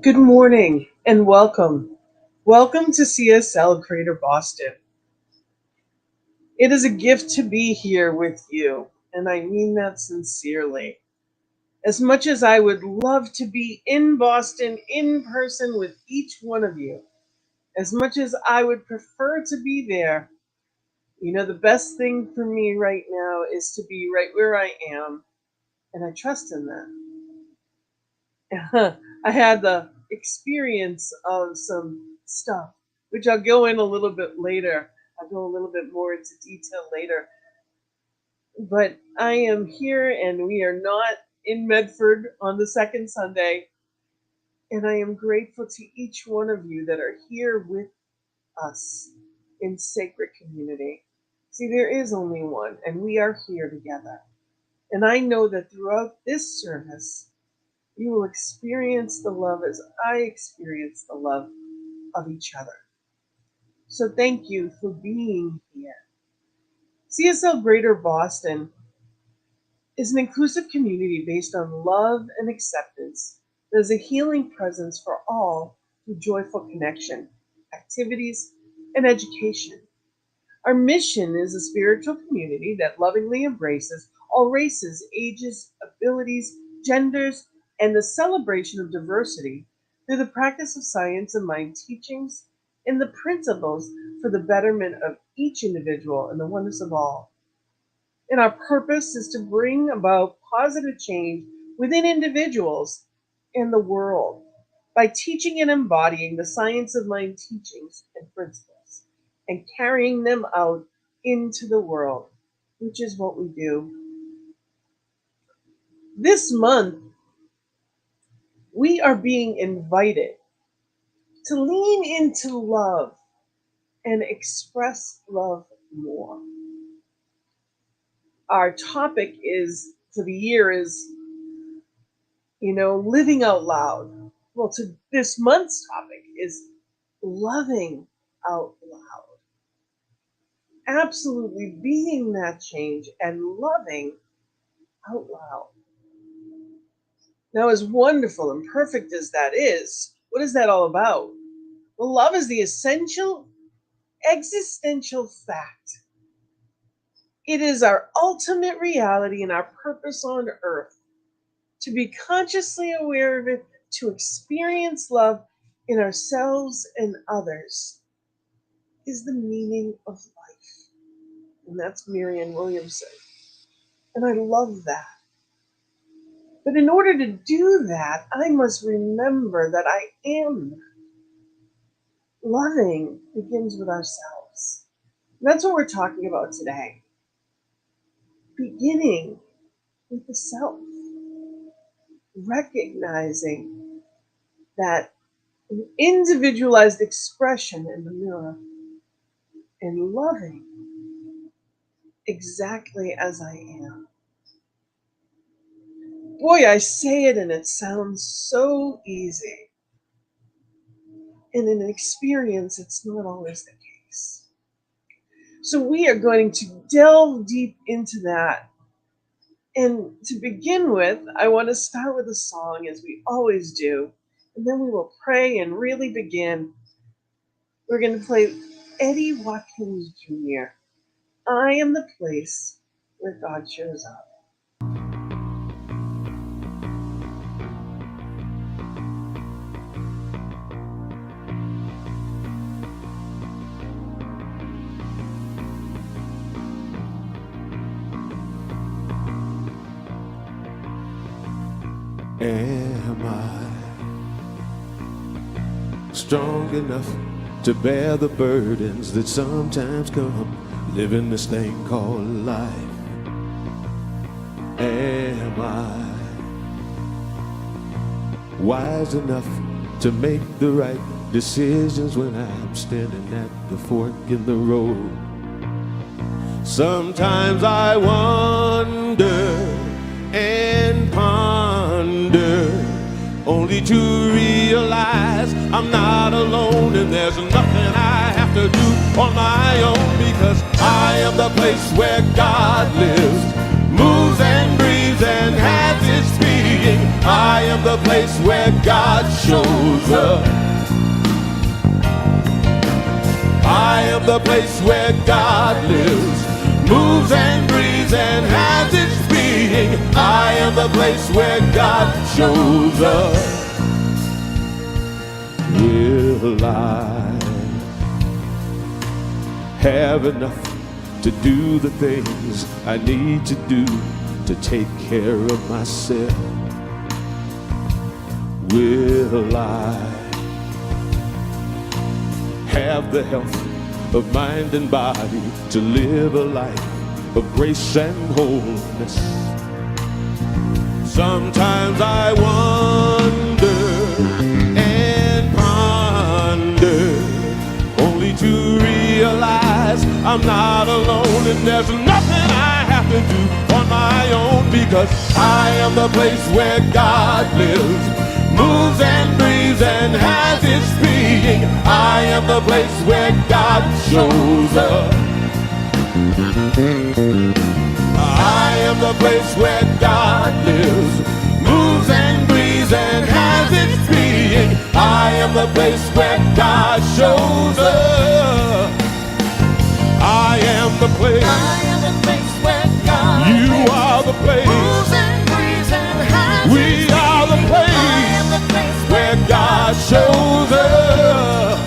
Good morning and welcome. Welcome to CSL Greater Boston. It is a gift to be here with you, and I mean that sincerely. As much as I would love to be in Boston in person with each one of you, as much as I would prefer to be there, the best thing for me right now is to be right where I am, and I trust in that. I had the experience of some stuff, which I'll go in a little bit later. I'll go a little bit more into detail later. But I am here, and we are not in Medford on the second Sunday. And I am grateful to each one of you that are here with us in sacred community. See, there is only one, and we are here together. And I know that throughout this service, you will experience the love as I experience the love of each other. So thank you for being here. CSL Greater Boston is an inclusive community based on love and acceptance that is a healing presence for all through joyful connection, activities, and education. Our mission is a spiritual community that lovingly embraces all races, ages, abilities, genders, and the celebration of diversity through the practice of science and mind teachings and the principles for the betterment of each individual and the oneness of all. And our purpose is to bring about positive change within individuals and the world by teaching and embodying the science of mind teachings and principles and carrying them out into the world, which is what we do. This month, we are being invited to lean into love and express love more. Our topic is for the year is, living out loud. Well, to this month's topic is loving out loud. Absolutely being that change and loving out loud. Now, as wonderful and perfect as that is, what is that all about? Well, love is the essential existential fact. It is our ultimate reality and our purpose on earth. To be consciously aware of it, to experience love in ourselves and others is the meaning of life. And that's Marianne Williamson. And I love that. But in order to do that, I must remember that I am that. Loving begins with ourselves. And that's what we're talking about today. Beginning with the self. Recognizing that an individualized expression in the mirror and loving exactly as I am. Boy, I say it and it sounds so easy. And in an experience, it's not always the case. So we are going to delve deep into that. And to begin with, I want to start with a song as we always do. And then we will pray and really begin. We're going to play Eddie Watkins Jr. I am the place where God shows up. Am I strong enough to bear the burdens that sometimes come living this thing called life? Am I wise enough to make the right decisions when I'm standing at the fork in the road? Sometimes I wonder and ponder, only to realize I'm not alone and there's nothing I have to do on my own, because I am the place where God lives, moves and breathes and has its being. being. I am the place where God shows up. I am the place where God lives, moves and breathes and has its being. I am the place where God shows up. Will I have enough to do the things I need to do to take care of myself? Will I have the health of mind and body to live a life of grace and wholeness? Sometimes I wonder and ponder, only to realize I'm not alone, and there's nothing I have to do on my own, because I am the place where God lives, moves and breathes and has its being. I am the place where God shows up. I am the place where God lives, moves and breathes and has its being. I am the place where God shows up. I am the place. I am the place where God You lives, are the place. moves and breathes and has We its are the being. place I am the place where God shows up.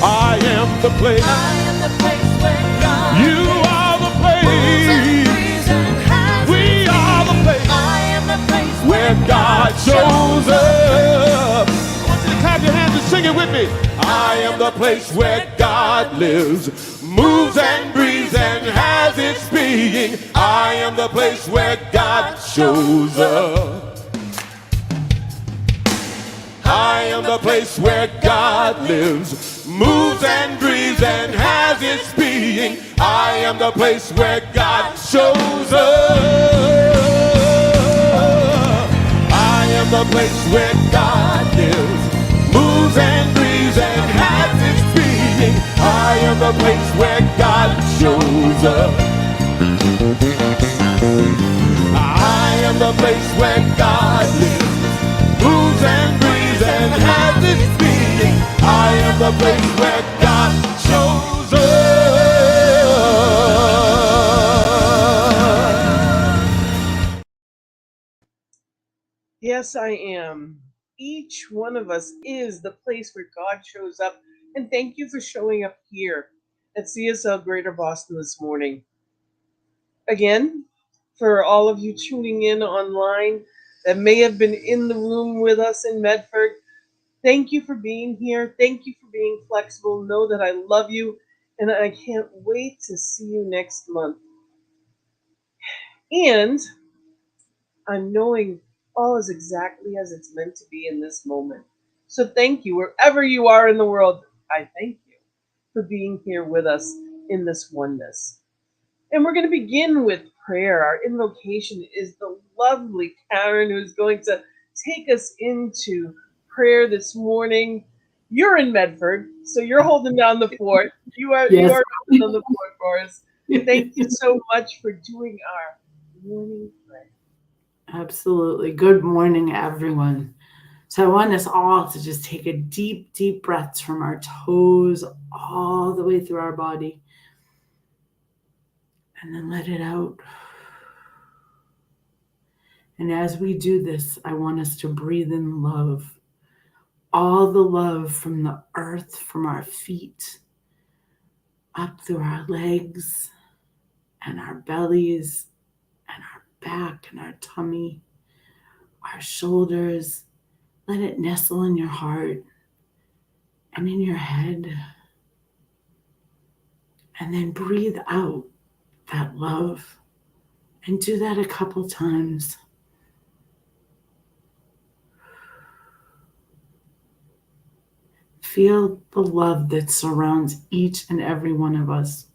I am the place. I am the place where God You are the moves and place. breathes and has We its are the being. place I am the place where God shows up. I want you to clap your hands and sing it with me. I am the place where God lives, moves and breathes and has its being. I am the place where God shows up. I am the place where God lives, moves and breathes and has its being. I am the place where God shows up. I am the place where God lives, moves and breathes and has its being. I am the place where God shows up. I am the place where God lives, moves and breathes and has its being. I am the place where God shows up. Yes, I am. Each one of us is the place where God shows up. And thank you for showing up here at CSL Greater Boston this morning. Again, for all of you tuning in online that may have been in the room with us in Medford, thank you for being here. Thank you for being flexible. Know that I love you and I can't wait to see you next month. And I'm knowing all is exactly as it's meant to be in this moment. So thank you, wherever you are in the world. I thank you for being here with us in this oneness. And we're going to begin with prayer. Our invocation is the lovely Karen who's going to take us into prayer this morning. You're in Medford, so you're holding down the fort. You Yes. are holding down the fort for us. Thank you so much for doing our morning prayer. Absolutely. Good morning, everyone. So I want us all to just take a deep, deep breaths from our toes all the way through our body and then let it out. And as we do this, I want us to breathe in love. All the love from the earth, from our feet, up through our legs and our bellies and our back and our tummy, our shoulders. Let it nestle in your heart and in your head. And then breathe out that love. And do that a couple times. Feel the love that surrounds each and every one of us.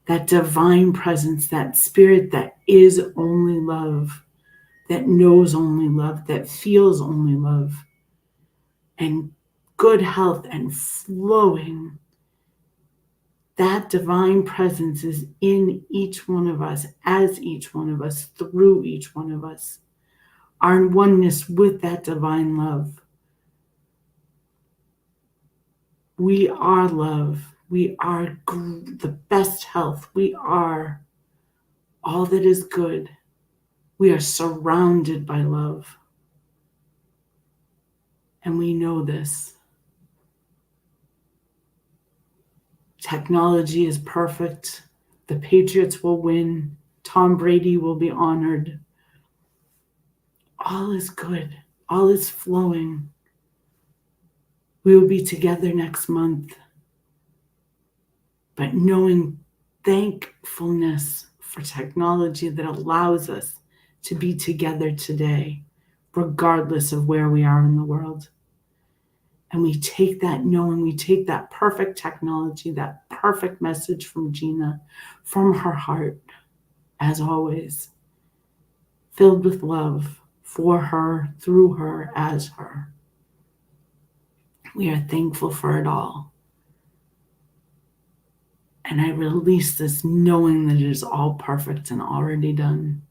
That divine presence, that spirit that is only love, that knows only love, that feels only love, and good health and flowing. That divine presence is in each one of us, as each one of us, through each one of us. our oneness with that divine love. We are love. We are the best health. We are all that is good. We are surrounded by love. And we know this. Technology is perfect. The Patriots will win. Tom Brady will be honored. All is good. All is flowing. We will be together next month. But knowing thankfulness for technology that allows us to be together today, regardless of where we are in the world. And we take that knowing, we take that perfect technology, that perfect message from Gina, from her heart, as always, filled with love for her, through her, as her. We are thankful for it all. And I release this knowing that it is all perfect and already done.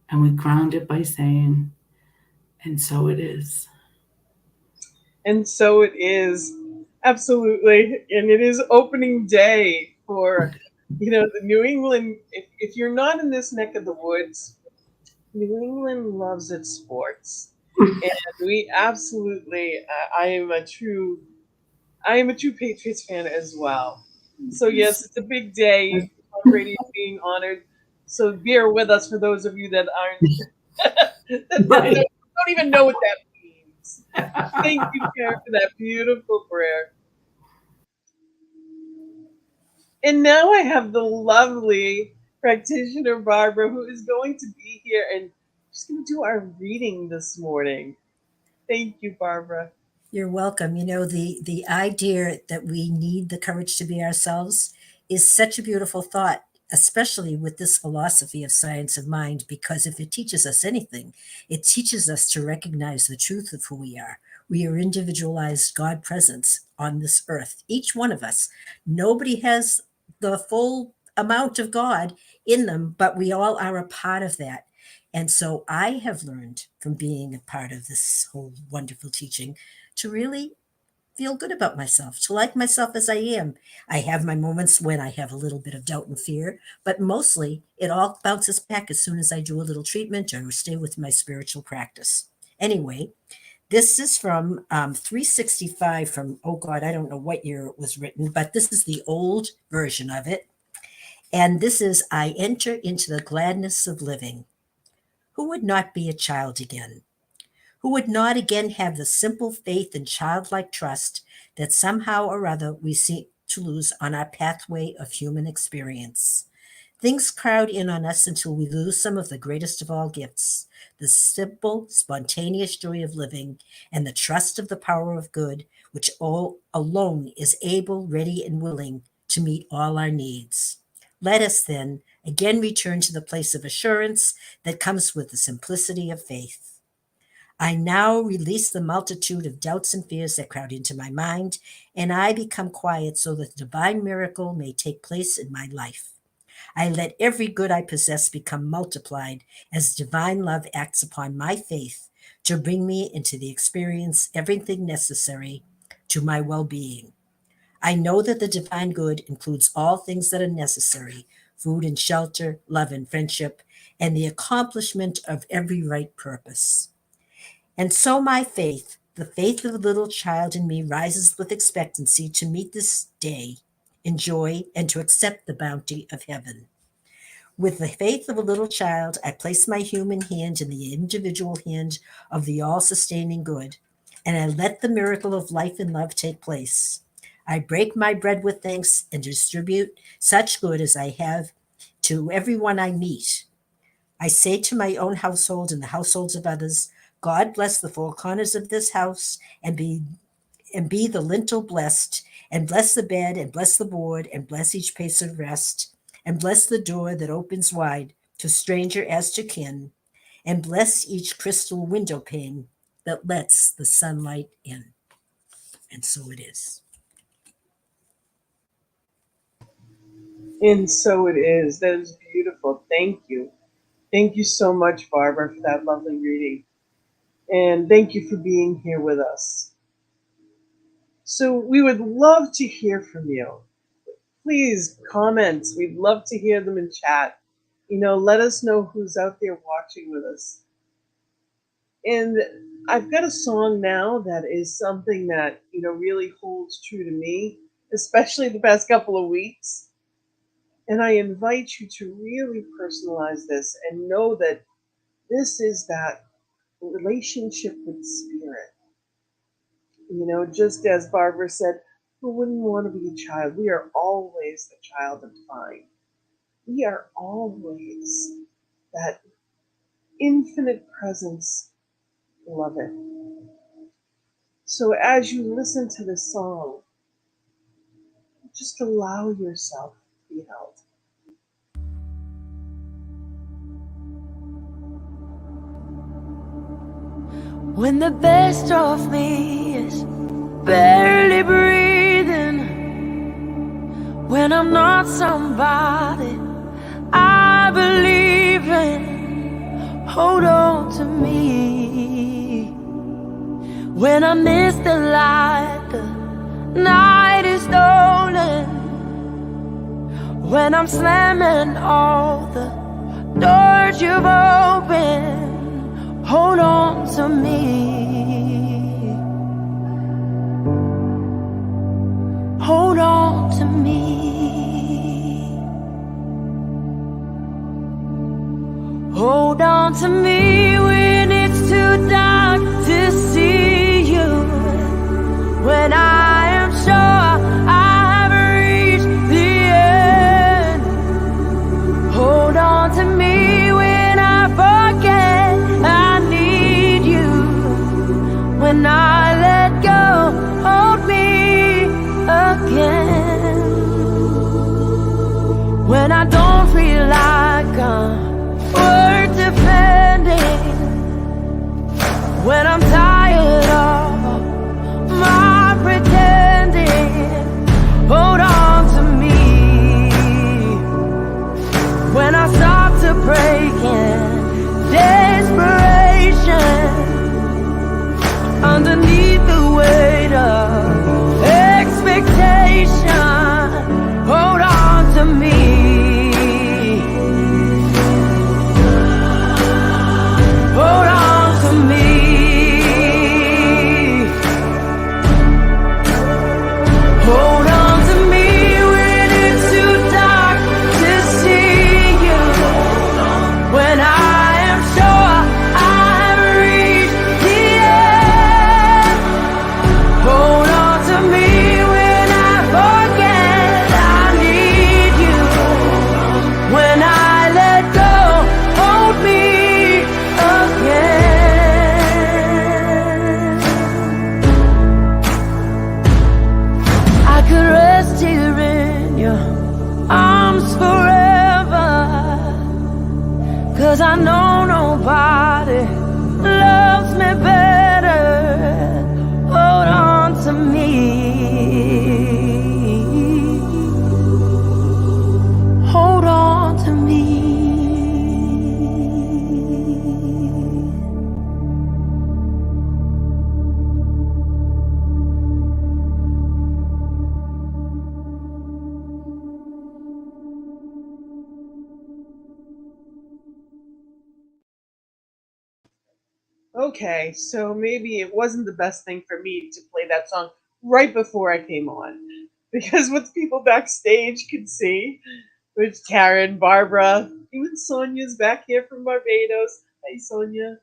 And we ground it by saying, and so it is. And so it is. Absolutely. And it is opening day for, the New England. If you're not in this neck of the woods, New England loves its sports. And we absolutely, I am a true Patriots fan as well. So yes, it's a big day. Tom Brady is being honored. So bear with us for those of you that aren't that Right. don't even know what that means. Thank you, Karen, for that beautiful prayer. And now I have the lovely practitioner Barbara, who is going to be here and she's going to do our reading this morning. Thank you, Barbara. You're welcome. The idea that we need the courage to be ourselves is such a beautiful thought, especially with this philosophy of science of mind, because if it teaches us anything, it teaches us to recognize the truth of who we are. We are individualized God presence on this earth, each one of us. Nobody has the full amount of God in them, but we all are a part of that. And so I have learned from being a part of this whole wonderful teaching to really feel good about myself, to like myself as I am. I have my moments when I have a little bit of doubt and fear, but mostly it all bounces back as soon as I do a little treatment or stay with my spiritual practice. Anyway, this is from 365 from, oh God, I don't know what year it was written, but this is the old version of it. And this is, I enter into the gladness of living. Who would not be a child again? Who would not again have the simple faith and childlike trust that somehow or other we seem to lose on our pathway of human experience? Things crowd in on us until we lose some of the greatest of all gifts, the simple, spontaneous joy of living and the trust of the power of good, which all alone is able, ready, and willing to meet all our needs. Let us then again return to the place of assurance that comes with the simplicity of faith. I now release the multitude of doubts and fears that crowd into my mind, and I become quiet so that the divine miracle may take place in my life. I let every good I possess become multiplied as divine love acts upon my faith to bring me into the experience everything necessary to my well being. I know that the divine good includes all things that are necessary: food and shelter, love and friendship, and the accomplishment of every right purpose. And so my faith, the faith of the little child in me, rises with expectancy to meet this day in joy and to accept the bounty of heaven. With the faith of a little child, I place my human hand in the individual hand of the all sustaining good, and I let the miracle of life and love take place. I break my bread with thanks and distribute such good as I have to everyone I meet. I say to my own household and the households of others, God bless the four corners of this house and be the lintel blessed, and bless the bed, and bless the board, and bless each place of rest, and bless the door that opens wide to stranger as to kin, and bless each crystal window pane that lets the sunlight in. And so it is. And so it is. That is beautiful. Thank you. Thank you so much, Barbara, for that lovely reading. And thank you for being here with us. So we would love to hear from you. Please comment. We'd love to hear them in chat. Let us know who's out there watching with us. And I've got a song now that is something that, really holds true to me, especially the past couple of weeks. And I invite you to really personalize this and know that this is that relationship with spirit. Just as Barbara said, who wouldn't want to be a child? We are always the child of divine. We are always that infinite presence, beloved. So as you listen to this song, just allow yourself to be held. When the best of me is barely breathing, when I'm not somebody I believe in, hold on to me. When I miss the light, the night is stolen. When I'm slamming all the doors you've opened, hold on to me. Hold on to me. Hold on to me when it's too dark to see you. When I am sure I've reached the end, hold on to me when I forget I need you. When I let go, hold me again. When I don't feel like I'm worth defending, when I'm tired of my pretending, hold on to me. When I start to break in desperation, underneath the weight of expectation, hold on to me. Hold on to me. Hold on to me when it's too dark to see you. When I am sure I've reached the end, hold on to me when I forget I need you. When I let go, hold me again. I could rest here in your arms forever, 'cause I know nobody loves me better. Hold on to me. Hold on to me. Okay, so maybe it wasn't the best thing for me to play that song right before I came on. Because what people backstage could see, which Karen, Barbara, even Sonia's back here from Barbados. Hey, Sonia.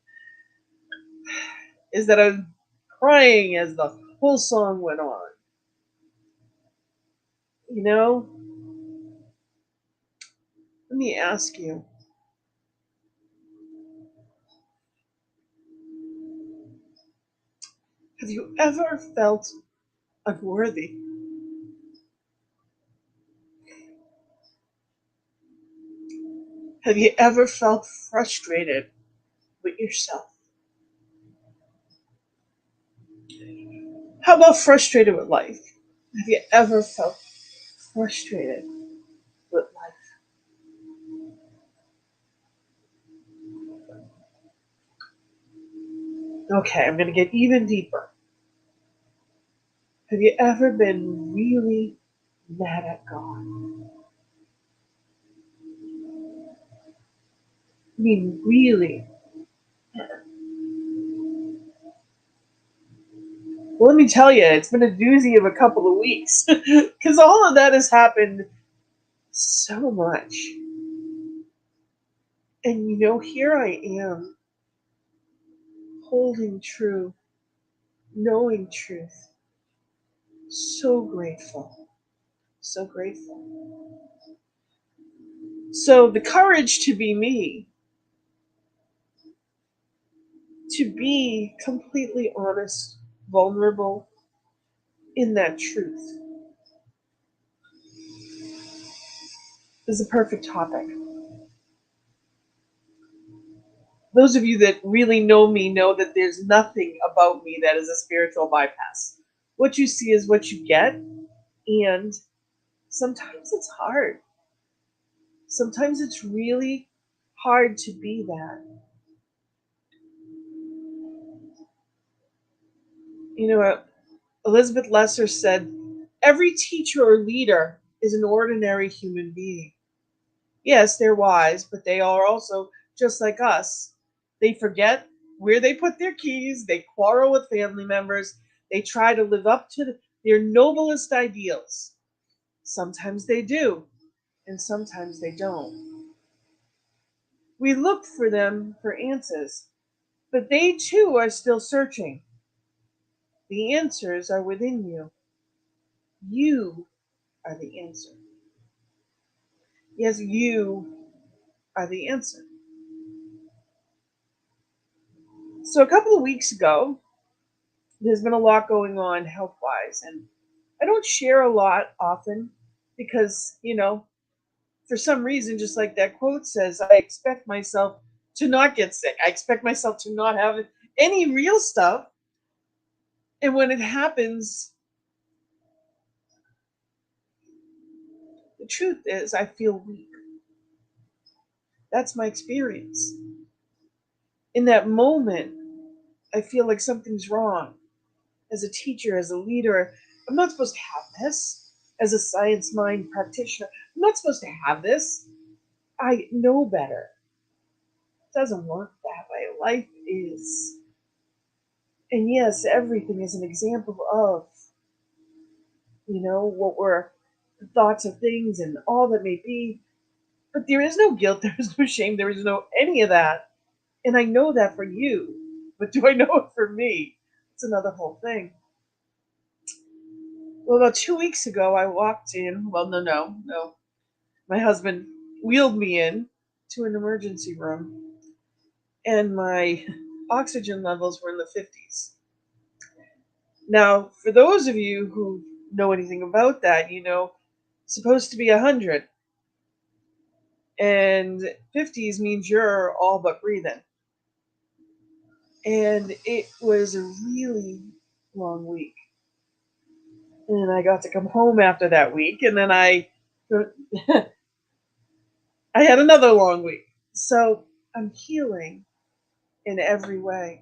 Is that I'm crying as the whole song went on. You know, let me ask you, have you ever felt unworthy? Have you ever felt frustrated with yourself? How about frustrated with life? Have you ever felt frustrated with life? Okay, I'm going to get even deeper. Have you ever been really mad at God? I mean, really. Well, let me tell you, it's been a doozy of a couple of weeks because all of that has happened so much. And here I am, holding true, knowing truth. So grateful. So grateful. So, the courage to be me, to be completely honest, vulnerable in that truth, is a perfect topic. Those of you that really know me know that there's nothing about me that is a spiritual bypass. What you see is what you get, and sometimes it's hard. Sometimes it's really hard to be that. Elizabeth Lesser said, every teacher or leader is an ordinary human being. Yes, they're wise, but they are also just like us. They forget where they put their keys, they quarrel with family members, they try to live up to their noblest ideals. Sometimes they do, and sometimes they don't. We look for them for answers, but they too are still searching. The answers are within you. You are the answer. Yes, you are the answer. So a couple of weeks ago, there's been a lot going on health wise, and I don't share a lot often because, for some reason, just like that quote says, I expect myself to not get sick. I expect myself to not have any real stuff. And when it happens, the truth is, I feel weak. That's my experience. In that moment, I feel like something's wrong. As a teacher, as a leader, I'm not supposed to have this. As a science mind practitioner, I'm not supposed to have this. I know better. It doesn't work that way. Life is. And yes, everything is an example of, what we're the thoughts of things and all that may be. But there is no guilt, there is no shame, there is no any of that. And I know that for you. But do I know it for me? It's another whole thing. Well, about 2 weeks ago, I walked in. Well, no. My husband wheeled me in to an emergency room, and my oxygen levels were in the 50s. Now, for those of you who know anything about that, supposed to be 100, and 50s means you're all but breathing. And it was a really long week. And I got to come home after that week, and then I had another long week. So I'm healing in every way.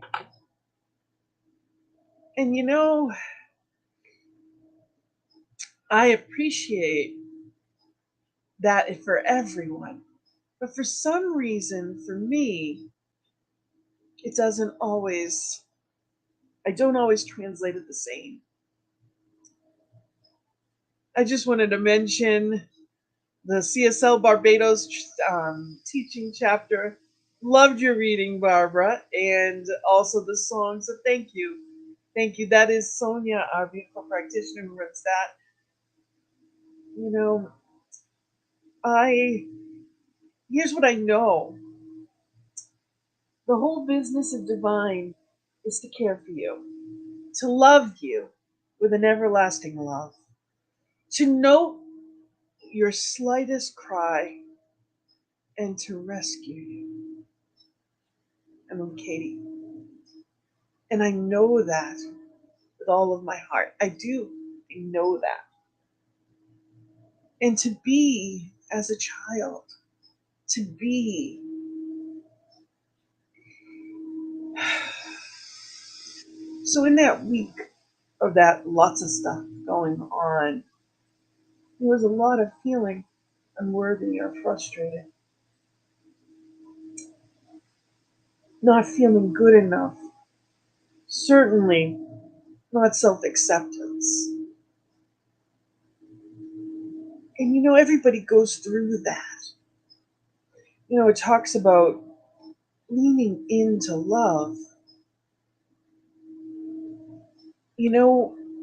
And I appreciate that for everyone. But for some reason, for me, it doesn't always, I don't always translate it the same. I just wanted to mention the CSL Barbados teaching chapter. Loved your reading, Barbara, and also the song. So thank you. Thank you. That is Sonia, our beautiful practitioner who runs that. I here's what I know. The whole business of divine is to care for you, to love you with an everlasting love, to note your slightest cry, and to rescue you. And I'm Katie. And I know that with all of my heart. I do. I know that. And to be as a child, to be So in that week of that lots of stuff going on, there was a lot of feeling unworthy or frustrated, not feeling good enough, certainly not self acceptance. And everybody goes through that. It talks about leaning into love.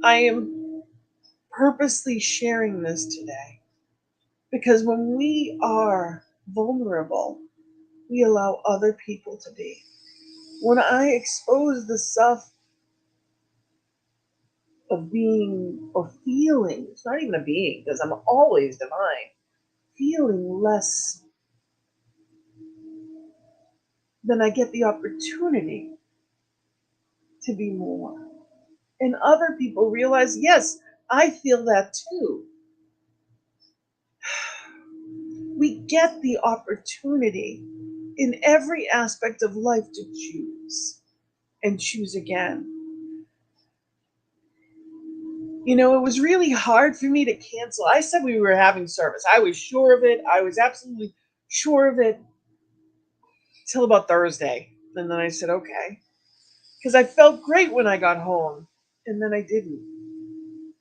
I am purposely sharing this today because when we are vulnerable, we allow other people to be. When I expose the stuff of being or feeling, it's not even a being because I'm always divine, feeling less, then I get the opportunity to be more. And other people realize, yes, I feel that too. We get the opportunity in every aspect of life to choose and choose again. It was really hard for me to cancel. I said we were having service. I was sure of it. I was absolutely sure of it till about Thursday. And then I said, okay. Because I felt great when I got home. And then I didn't.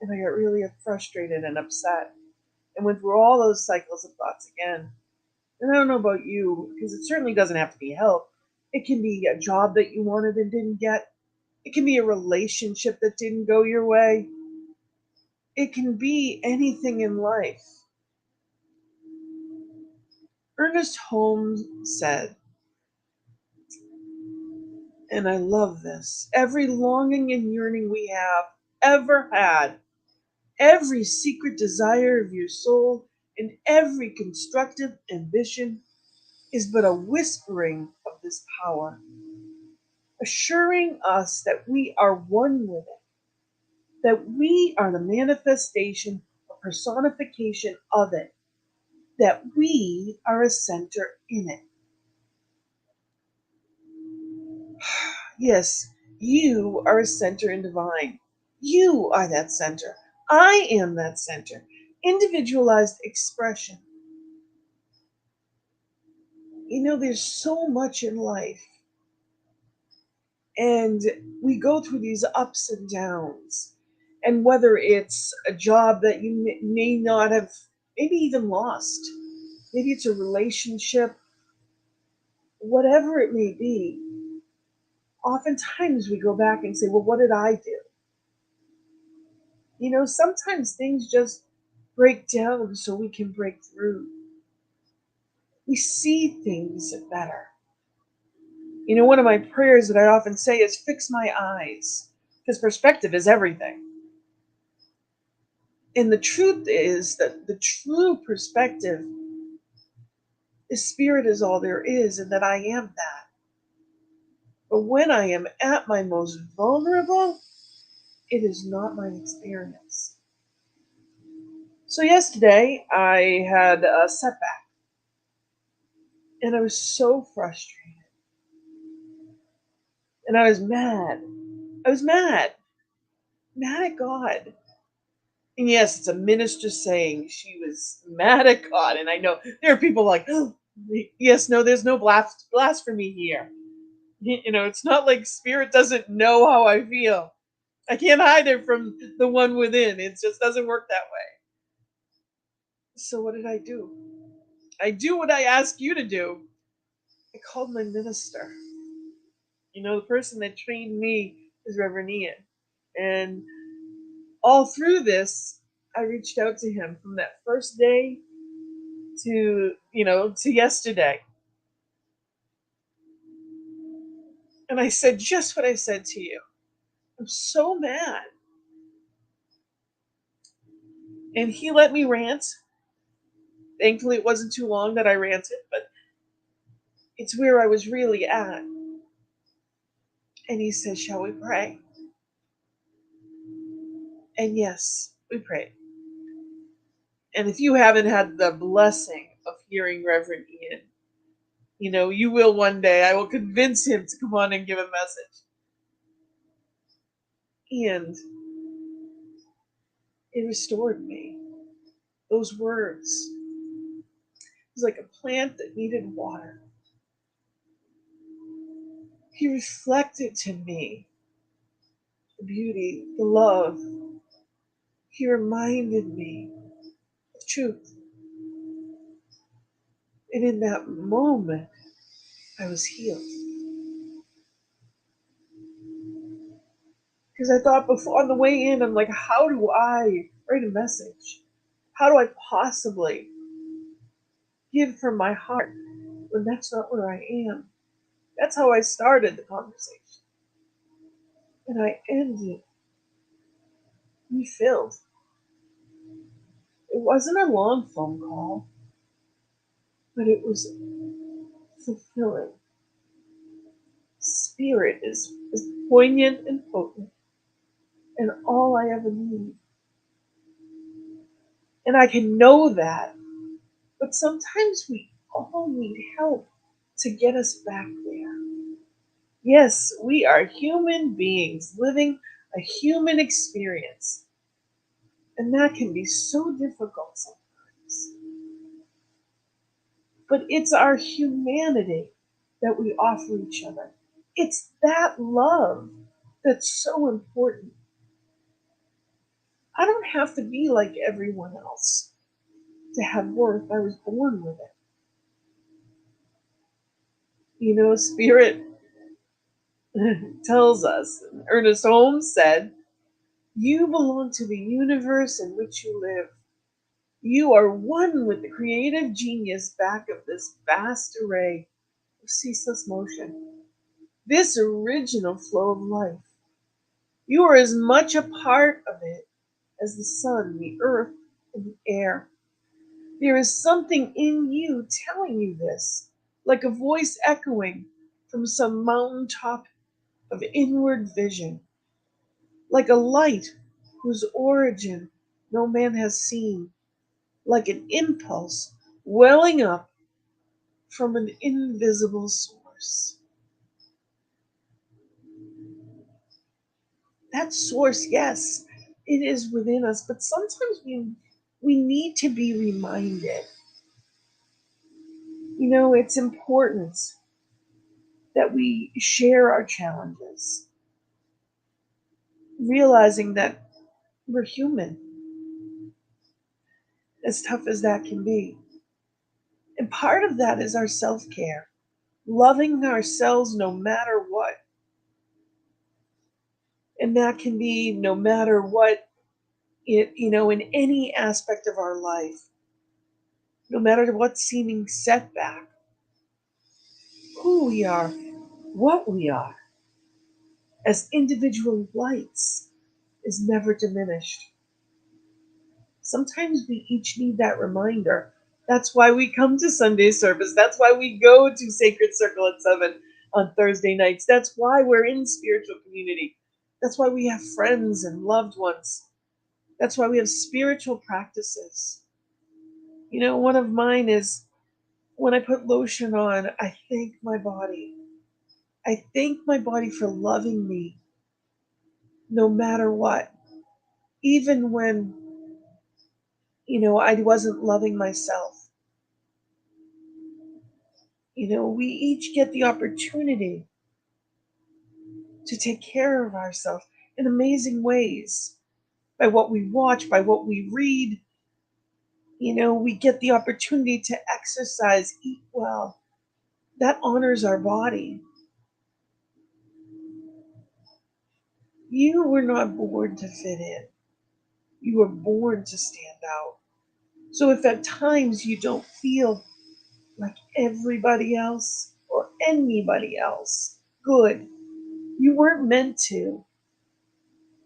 And I got really frustrated and upset and went through all those cycles of thoughts again. And I don't know about you, because it certainly doesn't have to be health. It can be a job that you wanted and didn't get. It can be a relationship that didn't go your way. It can be anything in life. Ernest Holmes said, and I love this, every longing and yearning we have ever had, every secret desire of your soul, and every constructive ambition is but a whispering of this power, assuring us that we are one with it, that we are the manifestation or personification of it, that we are a center in it. Yes, you are a center in divine. You are that center. I am that center. Individualized expression. There's so much in life, and we go through these ups and downs. And whether it's a job that you may not have, maybe even lost, maybe it's a relationship, whatever it may be, oftentimes we go back and say, well, what did I do? Sometimes things just break down so we can break through. We see things better. One of my prayers that I often say is fix my eyes, because perspective is everything. And the truth is that the true perspective is spirit is all there is, and that I am that. But when I am at my most vulnerable, it is not my experience. So yesterday I had a setback, and I was so frustrated. And I was mad. I was mad. Mad at God. And yes, it's a minister saying she was mad at God. And I know there are people like, oh, yes, no, there's no blasphemy here. It's not like spirit doesn't know how I feel. I can't hide it from the one within. It just doesn't work that way. So what did I do? I do what I ask you to do. I called my minister. The person that trained me is Reverend Ian. And all through this, I reached out to him from that first day to yesterday. And I said just what I said to you. I'm so mad. And he let me rant. Thankfully, it wasn't too long that I ranted, but it's where I was really at. And he said, shall we pray? And yes, we prayed. And if you haven't had the blessing of hearing Reverend Ian, you will one day. I will convince him to come on and give a message. And it restored me. Those words. It was like a plant that needed water. He reflected to me the beauty, the love. He reminded me of truth. And in that moment, I was healed. Because I thought before, on the way in, I'm like, how do I write a message? How do I possibly give from my heart when that's not where I am? That's how I started the conversation. And I ended refilled. It wasn't a long phone call, but it was fulfilling. Spirit is poignant and potent, and all I ever need. And I can know that, but sometimes we all need help to get us back there. Yes, we are human beings living a human experience, and that can be so difficult sometimes. But it's our humanity that we offer each other. It's that love that's so important. I don't have to be like everyone else to have worth. I was born with it. Spirit tells us, Ernest Holmes said, you belong to the universe in which you live. You are one with the creative genius back of this vast array of ceaseless motion, this original flow of life. You are as much a part of it as the sun, the earth, and the air. There is something in you telling you this, like a voice echoing from some mountaintop of inward vision, like a light whose origin no man has seen, like an impulse welling up from an invisible source. That source, yes, it is within us, but sometimes we need to be reminded. It's important that we share our challenges, realizing that we're human, as tough as that can be. And part of that is our self care, loving ourselves no matter what. And that can be no matter what in any aspect of our life, no matter what seeming setback, who we are, what we are, as individual lights is never diminished. Sometimes we each need that reminder. That's why we come to Sunday service. That's why we go to Sacred Circle at 7 on Thursday nights. That's why we're in spiritual community. That's why we have friends and loved ones. That's why we have spiritual practices. One of mine is when I put lotion on, I thank my body. I thank my body for loving me no matter what. Even when, I wasn't loving myself. We each get the opportunity to take care of ourselves in amazing ways by what we watch, by what we read. We get the opportunity to exercise, eat well. That honors our body. You were not born to fit in. You were born to stand out. So if at times you don't feel like everybody else or anybody else, good. You weren't meant to.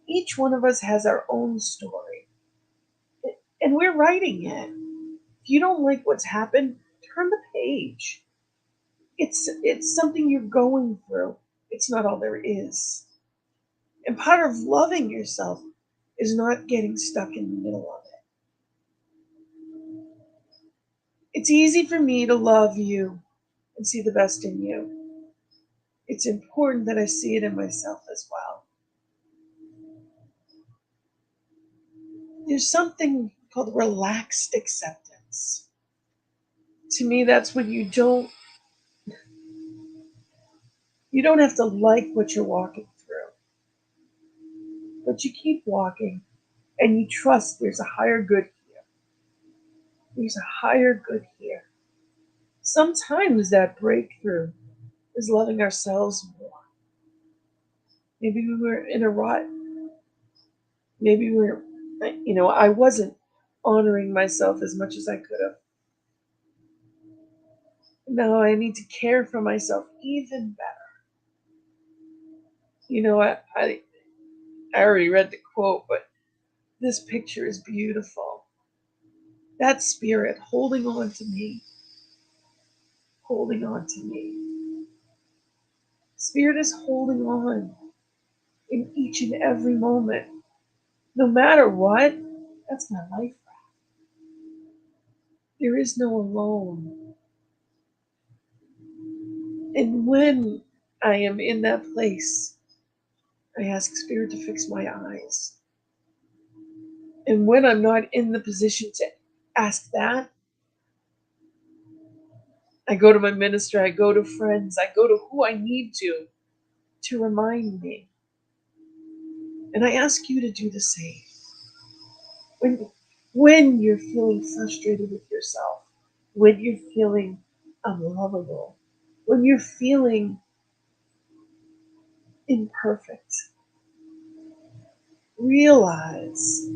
Each one of us has our own story, and we're writing it. If you don't like what's happened, turn the page. It's something you're going through. It's not all there is. And part of loving yourself is not getting stuck in the middle of it. It's easy for me to love you and see the best in you. It's important that I see it in myself as well. There's something called relaxed acceptance. To me, that's when you don't have to like what you're walking through, but you keep walking and you trust there's a higher good here. There's a higher good here. Sometimes that breakthrough is loving ourselves more. Maybe we were in a rut. Maybe I wasn't honoring myself as much as I could have. Now I need to care for myself even better. I already read the quote, but this picture is beautiful. That spirit holding on to me, holding on to me. Spirit is holding on in each and every moment. No matter what, that's my life. There is no alone. And when I am in that place, I ask Spirit to fix my eyes. And when I'm not in the position to ask that, I go to my minister, I go to friends, I go to who I need to remind me. And I ask you to do the same. When you're feeling frustrated with yourself, when you're feeling unlovable, when you're feeling imperfect, realize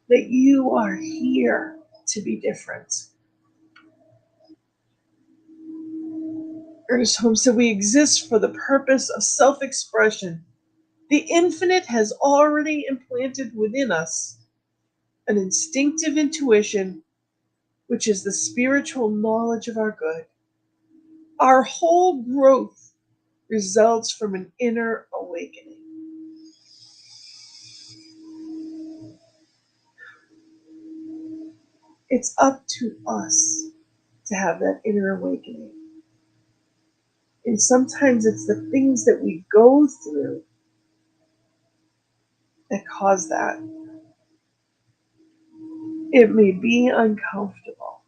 that you are here to be different. Ernest Holmes said, we exist for the purpose of self-expression. The infinite has already implanted within us an instinctive intuition, which is the spiritual knowledge of our good. Our whole growth results from an inner awakening. It's up to us to have that inner awakening. And sometimes it's the things that we go through that cause that. It may be uncomfortable,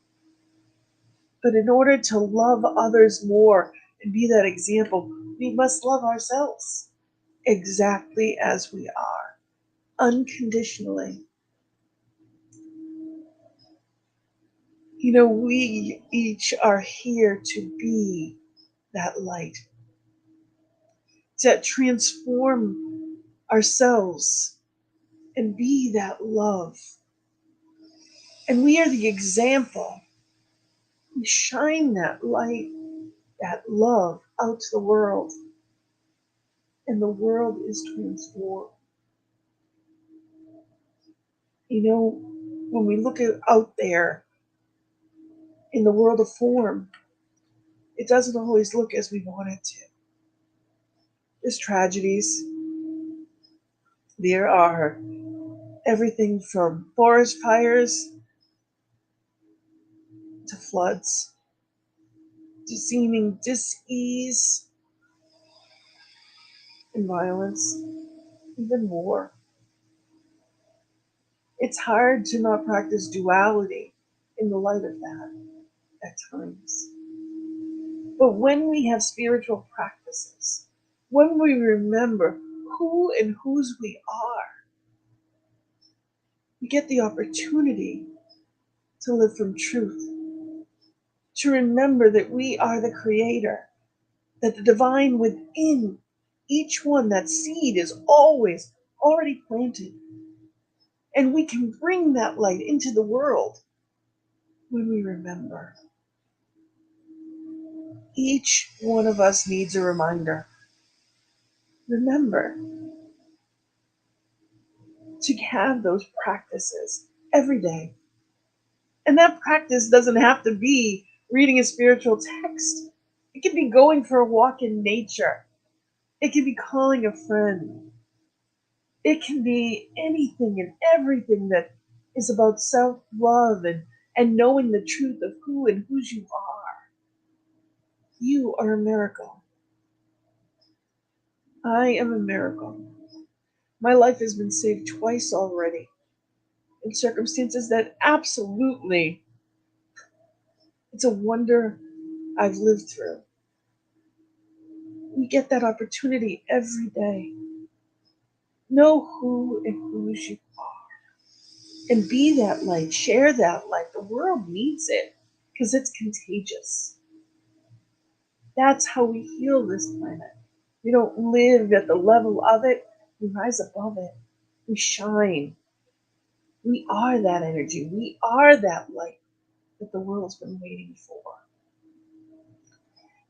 but in order to love others more and be that example, we must love ourselves exactly as we are, unconditionally. We each are here to be that light, to transform ourselves and be that love. And we are the example. We shine that light, that love out to the world, and the world is transformed. When we look out there in the world of form, it doesn't always look as we want it to. There's tragedies. There are everything from forest fires to floods to seeming dis-ease and violence, even war. It's hard to not practice duality in the light of that at times. But when we have spiritual practices, when we remember who and whose we are, we get the opportunity to live from truth, to remember that we are the creator, that the divine within each one, that seed is always already planted. And we can bring that light into the world when we remember. Each one of us needs a reminder. Remember to have those practices every day. And that practice doesn't have to be reading a spiritual text. It can be going for a walk in nature. It can be calling a friend. It can be anything and everything that is about self-love and knowing the truth of who and whose you are. You are a miracle. I am a miracle. My life has been saved twice already. in circumstances that absolutely, it's a wonder I've lived through. We get that opportunity every day. Know who and whose you are. And be that light. Share that light. The world needs it because it's contagious. That's how we heal this planet. We don't live at the level of it, we rise above it. We shine. We are that energy. We are that light that the world's been waiting for.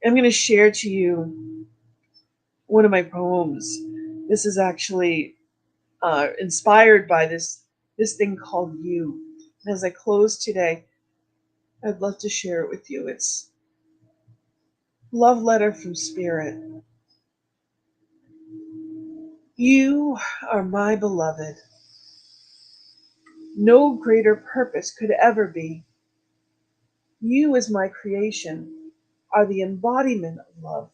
I'm going to share to you one of my poems. This is actually inspired by this thing called You. And as I close today, I'd love to share it with you. It's Love Letter from Spirit. You are my beloved. No greater purpose could ever be. You, as my creation, are the embodiment of love.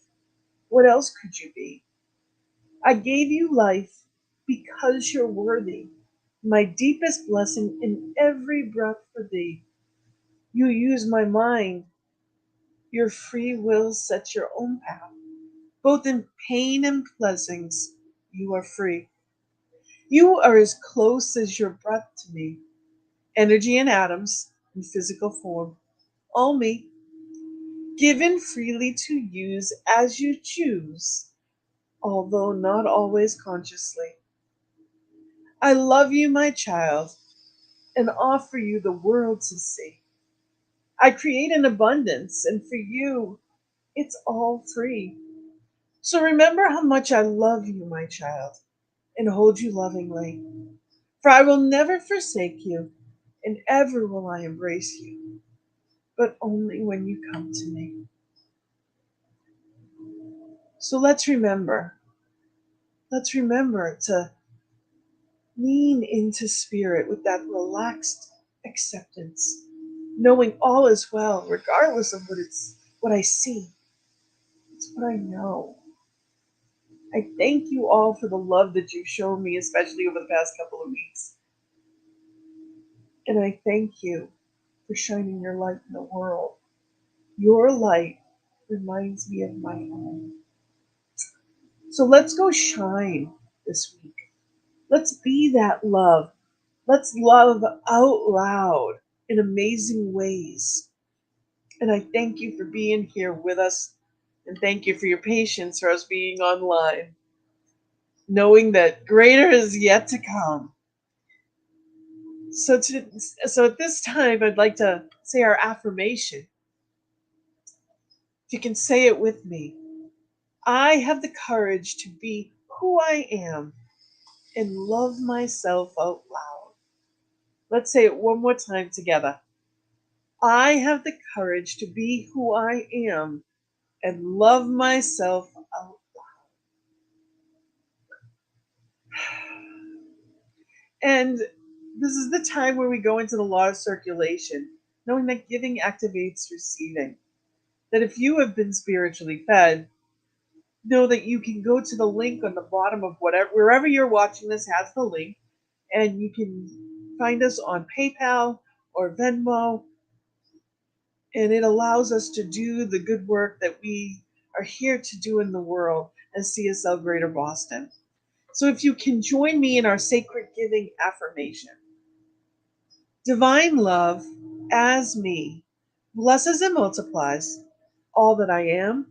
What else could you be? I gave you life because you're worthy. My deepest blessing in every breath for thee. You use my mind. Your free will sets your own path. Both in pain and blessings, you are free. You are as close as your breath to me. Energy and atoms in physical form. All me. Given freely to use as you choose, although not always consciously. I love you, my child, and offer you the world to see. I create an abundance, and for you, it's all free. So remember how much I love you, my child, and hold you lovingly. For I will never forsake you, and ever will I embrace you, but only when you come to me. So let's remember to lean into spirit with that relaxed acceptance, knowing all is well, regardless of what I see. It's what I know. I thank you all for the love that you've shown me, especially over the past couple of weeks. And I thank you for shining your light in the world. Your light reminds me of my own. So let's go shine this week. Let's be that love. Let's love out loud in amazing ways. And I thank you for being here with us. And thank you for your patience for us being online, knowing that greater is yet to come. So, at this time, I'd like to say our affirmation. If you can say it with me, I have the courage to be who I am and love myself out loud. Let's say it one more time together. I have the courage to be who I am and love myself out loud. And this is the time where we go into the law of circulation, knowing that giving activates receiving. That if you have been spiritually fed, know that you can go to the link on the bottom of wherever you're watching this has the link, and you can find us on PayPal or Venmo, and it allows us to do the good work that we are here to do in the world as CSL Greater Boston. So if you can join me in our sacred giving affirmation. Divine love as me blesses and multiplies all that I am,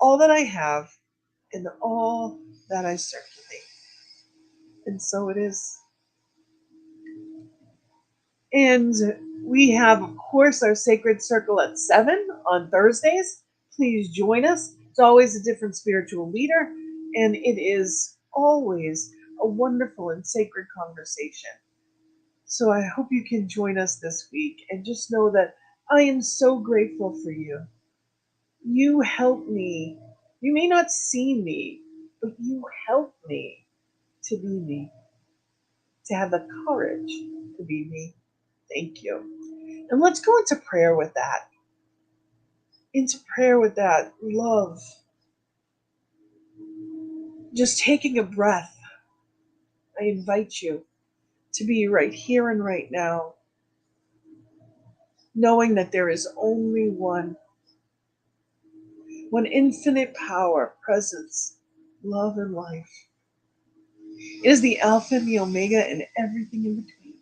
all that I have, and all that I circulate. And so it is. And we have, of course, our sacred circle at 7 on Thursdays. Please join us. It's always a different spiritual leader, and it is always a wonderful and sacred conversation. So I hope you can join us this week, and just know that I am so grateful for you. You help me. You may not see me, but you help me to be me, to have the courage to be me. Thank you. And let's go into prayer with that. Into prayer with that love. Just taking a breath. I invite you. to be right here and right now, knowing that there is only one infinite power, presence, love, and life. It is the Alpha and the Omega and everything in between.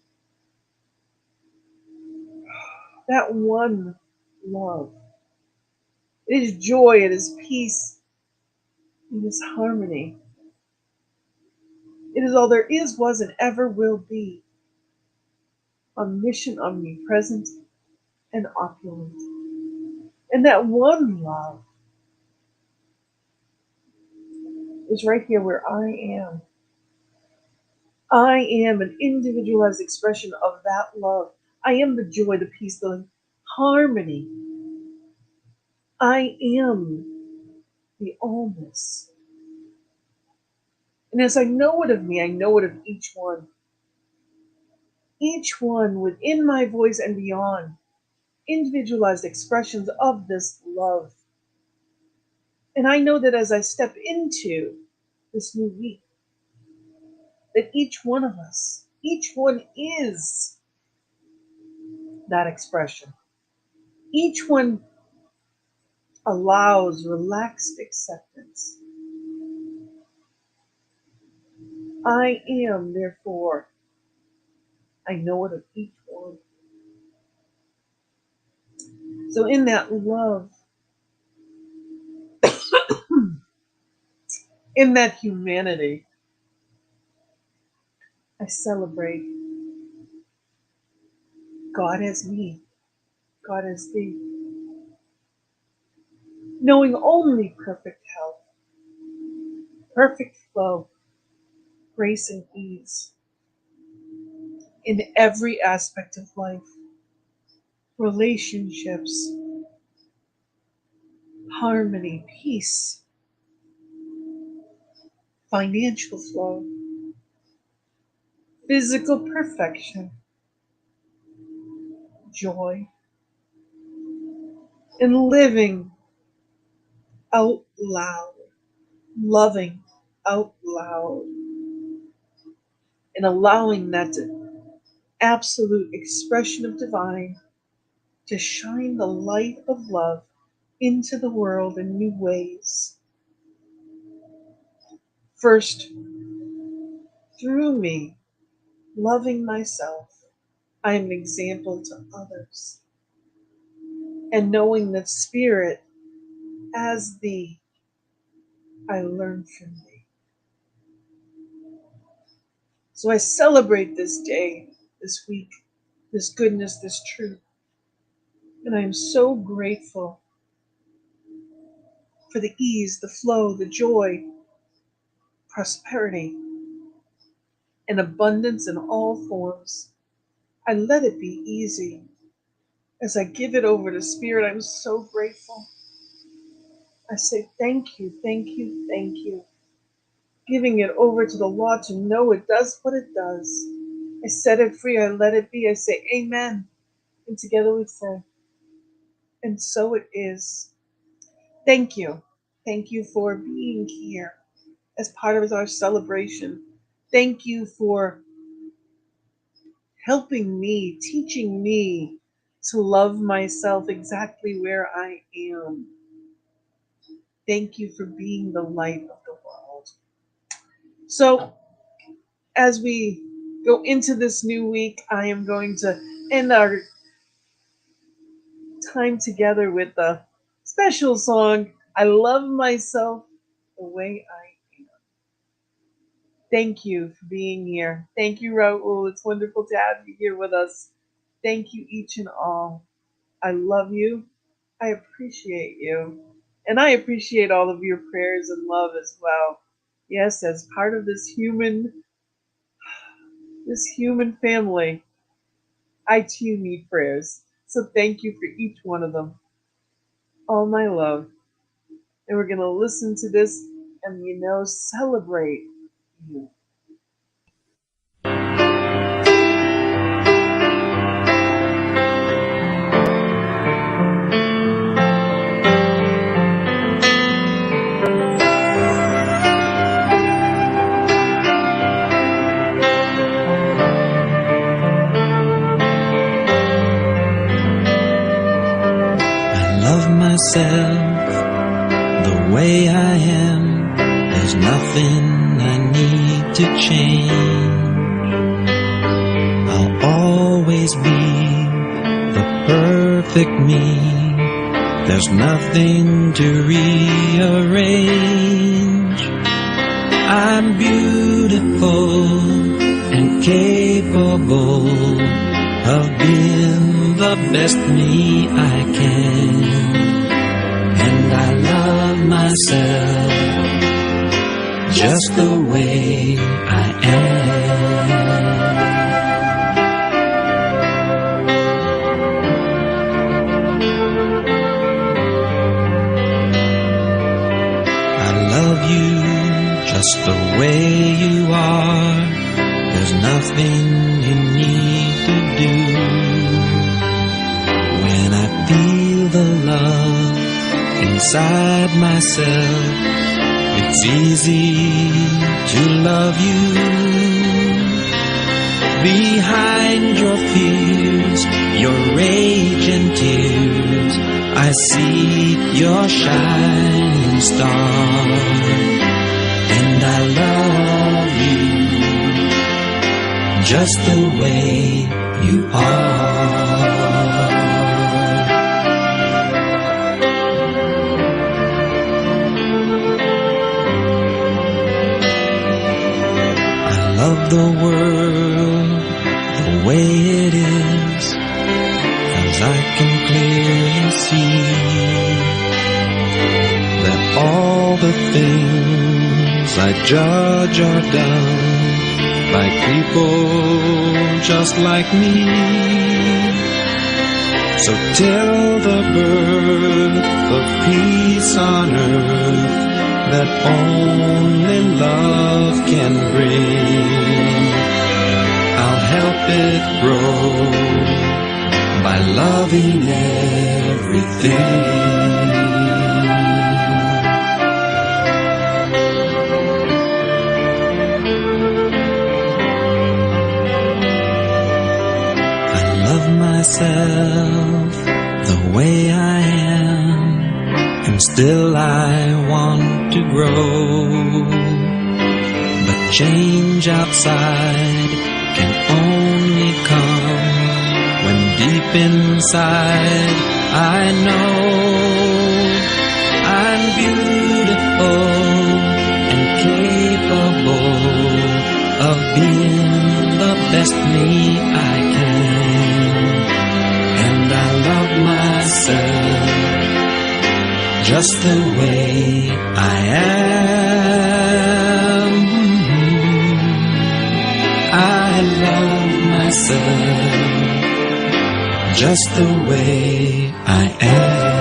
That one love. It is joy, it is peace, it is harmony. It is all there is, was, and ever will be. Omniscient, omnipresent, and opulent. And that one love is right here where I am. I am an individualized expression of that love. I am the joy, the peace, the harmony. I am the allness. And as I know it of me, I know it of each one. Each one within my voice and beyond, individualized expressions of this love. And I know that as I step into this new week, that each one of us, each one is that expression. Each one allows relaxed acceptance. I am, therefore, I know it of each one. So in that love, in that humanity, I celebrate God as me, God as thee, knowing only perfect health, perfect flow, grace and ease in every aspect of life, relationships, harmony, peace, financial flow, physical perfection, joy, and living out loud, loving out loud, and allowing that absolute expression of divine to shine the light of love into the world in new ways. First, through me, loving myself, I am an example to others. And knowing that spirit as thee, I learn from thee. So I celebrate this day, this week, this goodness, this truth. And I am so grateful for the ease, the flow, the joy, prosperity, and abundance in all forms. I let it be easy. As I give it over to Spirit, I'm so grateful. I say thank you, thank you, thank you. Giving it over to the law to know it does what it does. I set it free, I let it be. I say amen. And together we say, and so it is. Thank you. Thank you for being here as part of our celebration. Thank you for helping me, teaching me to love myself exactly where I am. Thank you for being the light of the world. So, as we go into this new week, I am going to end our time together with a special song, I Love Myself the Way I Am. Thank you for being here. Thank you, Raul. It's wonderful to have you here with us. Thank you, each and all. I love you. I appreciate you. And I appreciate all of your prayers and love as well. Yes, as part of this human family, I too need prayers. So thank you for each one of them. All my love. And we're going to listen to this and, celebrate you. myself the way I am. There's nothing I need to change. I'll always be the perfect me. There's nothing to rearrange. I'm beautiful and capable of being the best me I can. And I love myself just the way I am. I love you just the way you are. There's nothing you need to do. When I feel the love inside myself, it's easy to love you. Behind your fears, your rage and tears, I see your shining star. And I love you just the way you are. I love the world the way it is, 'cause I can clearly see that all the things I judge are done by people just like me. So tell the birth of peace on earth that only love can bring. I'll help it grow by loving everything. Myself the way I am, and still I want to grow. But change outside can only come when deep inside I know I'm beautiful and capable of being the best me I can. I love myself just the way I am. I love myself just the way I am.